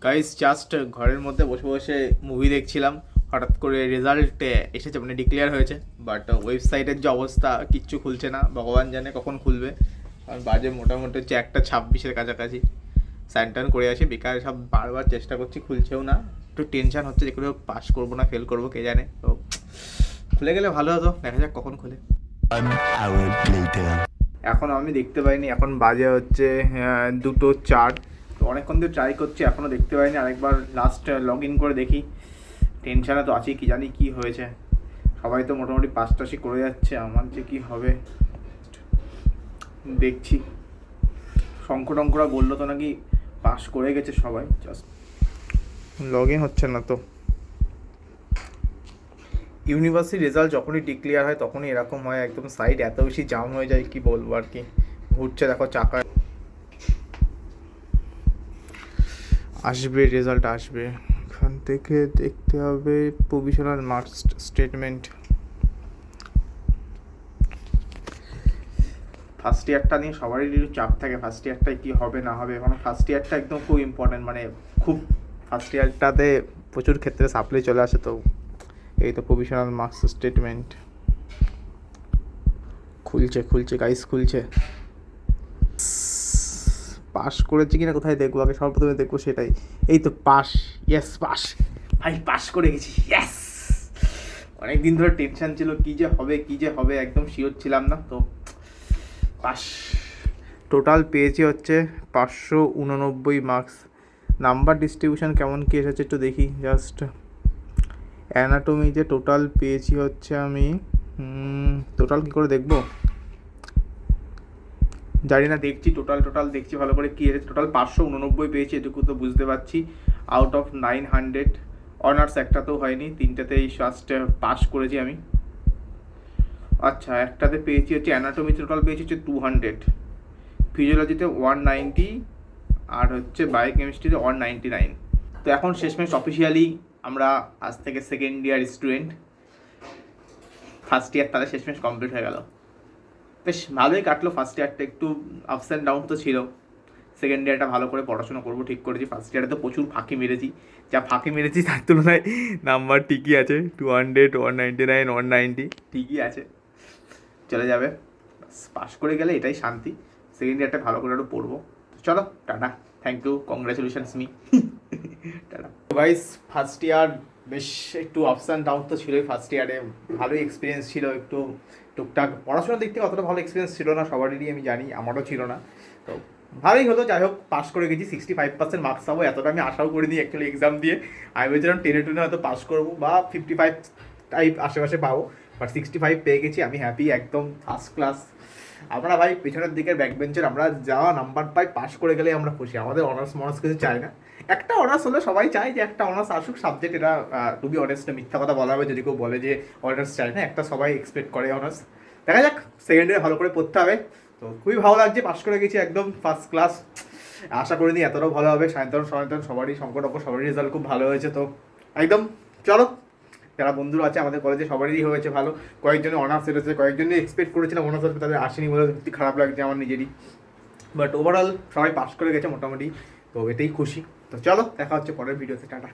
Guys just ঘরের মধ্যে বসে বসে মুভি দেখছিলাম, হঠাৎ করে রেজাল্ট এসেছে, মানে ডিক্লেয়ার হয়েছে। বাট ওয়েবসাইটের যে অবস্থা, কিচ্ছু খুলছে না, ভগবান জানে কখন খুলবে। কারণ বাজে মোটামুটি হচ্ছে 1:26-এর কাছাকাছি। স্যান ট্যান করে আসি, বেকার সব বারবার চেষ্টা করছি, খুলছেও না। একটু টেনশন হচ্ছে যে করে পাস করবো না ফেল করবো, কে জানে। তো খুলে গেলে ভালো হতো, দেখা যাক কখন খুলে। এখন আমি দেখতে পাইনি, এখন বাজে হচ্ছে 2:04। তো অনেকক্ষণ ধরে ট্রাই করছি, এখনও দেখতে পাইনি। আরেকবার লাস্ট লগ ইন করে দেখি। টেনশানে তো আছি, কি জানি কি হয়েছে। সবাই তো মোটামুটি পাসটাসি করে যাচ্ছে, আমার যে কি হবে দেখছি। শঙ্করঙ্করা বললো তো নাকি পাস করে গেছে সবাই, জাস্ট লগ ইন হচ্ছে না তো। ইউনিভার্সিটি রেজাল্ট যখনই ডিক্লেয়ার হয় তখনই এরকম হয়, একদম সাইট এত বেশি জাম হয়ে যায়, কি বলবো আর কি। ঘুরছে দেখো চাকা। আসবে, রেজাল্ট আসবে। এখান থেকে দেখতে হবে প্রভিশনাল মার্কস স্টেটমেন্ট। ফার্স্ট ইয়ারটা নিয়ে সবারই একটু চাপ থাকে, ফার্স্ট ইয়ারটায় কী হবে না হবে। এখন ফার্স্ট ইয়ারটা একদম খুব ইম্পর্টেন্ট, মানে খুব। ফার্স্ট ইয়ারটাতে প্রচুর ক্ষেত্রে সাপ্লাই চলে আসে। তো এই তো প্রভিশনাল মার্কস স্টেটমেন্ট খুলছে গাইস, খুলছে। পাস করেছি কিনা কোথায় দেখবো, আগে সর্বপ্রথমে দেখবো সেটাই। এই তো পাস, ইয়েস পাস। ভাই পাস করে গেছি, ইয়েস। অনেক দিন ধরে টেনশন ছিল, কী যে হবে একদম শিওর ছিলাম না। তো পাস। টোটাল পেয়েছি হচ্ছে 589 মার্কস। নাম্বার ডিস্ট্রিবিউশন কেমন কী এসেছে একটু দেখি জাস্ট। অ্যানাটমিতে টোটাল পেয়েছি হচ্ছে আমি, টোটাল কী করে দেখবো জানি না, দেখছি টোটাল দেখছি ভালো করে কী এসেছে। টোটাল 589 পেয়েছি, এটুকু তো বুঝতে পারছি। Out of 900। অনার্স একটাতেও হয়নি, তিনটাতেই ফার্স্ট পাস করেছি আমি। আচ্ছা, একটাতে পেয়েছি হচ্ছে অ্যানাটমিতে টোটাল পেয়েছি হচ্ছে 200, ফিজিওলজিতে 190, আর হচ্ছে বায়োকেমিস্ট্রিতে 199। তো এখন শেষমেশ অফিসিয়ালি আমরা আজ থেকে second year student. First year তাদের শেষমেশ কমপ্লিট হয়ে গেল। বেশ ভালোই কাটলো ফার্স্ট ইয়ারটা, একটু আপস অ্যান্ড ডাউন তো ছিল। সেকেন্ড ইয়ারটা ভালো করে পড়াশোনা করবো ঠিক করেছি। ফার্স্ট ইয়ারে তো প্রচুর ফাঁকি মেরেছি, যা ফাঁকি মেরেছি তার তুলনায় নাম্বার ঠিকই আছে। 200, 199, 190 ঠিকই আছে, চলে যাবে। পাস করে গেলে এটাই শান্তি। সেকেন্ড ইয়ারটা ভালো করে একটু পড়বো। চলো tata, thank you, congratulations me. Tata guys. First year বেশ একটু আপস অ্যান্ড ডাউন তো ছিলই। ফার্স্ট ইয়ারে ভালোই এক্সপিরিয়েন্স ছিল, একটু টুকটাক পড়াশোনার দিক থেকে অতটা ভালো এক্সপিরিয়েন্স ছিল না, সবারই আমি জানি, আমারও ছিল না। তো ভালোই হলো, যাই হোক পাস করে গেছি। 65% মার্কস পাবো এতটা আমি আশাও করিনি অ্যাকচুয়ালি এক্সাম দিয়ে। আমি ভেবেছিলাম 10-10 হয়তো পাস করবো বা 55 টাইপ আশেপাশে পাবো, বাট 65 পেয়ে গেছি। আমি হ্যাপি, একদম ফার্স্ট ক্লাস। আমরা ভাই পেছনের দিকের ব্যাক বেঞ্চের, আমরা যা নাম্বার পাই পাস করে গেলেই আমরা খুশি। আমাদের অনার্স মনার্স কিছু চাই না। একটা অনার্স হলে সবাই চায় যে একটা অনার্স আসুক সাবজেক্ট, এটা টু বি অনেস্ট মিথ্যা কথা বলা হবে যদি কেউ বলে যে অনার্স চায় না। একটা সবাই এক্সপেক্ট করে অনার্স। দেখা যাক, সেকেন্ড ইয়ারে ভালো করে পড়তে হবে। তো খুবই ভালো লাগছে, পাস করে গেছি একদম ফার্স্ট ক্লাস। আশা করিনি এতটাও ভালো হবে। সায়ন্তন সবারই, শঙ্কর সবারই রেজাল্ট খুব ভালো হয়েছে। তো একদম চলো, যারা বন্ধুরা আছে আমাদের কলেজে সবারই হয়েছে ভালো। কয়েকজনে অনার্স এসেছে, কয়েকজনই এক্সপেক্ট করেছিলাম অনার্স আসবে, তাদের আসেনি বলে সত্যি খারাপ লাগছে আমার নিজেরই। বাট ওভারঅল সবাই পাস করে গেছে মোটামুটি, তো এটাই খুশি। তো চলো দেখা হচ্ছে পরের ভিডিওতে, টাটা।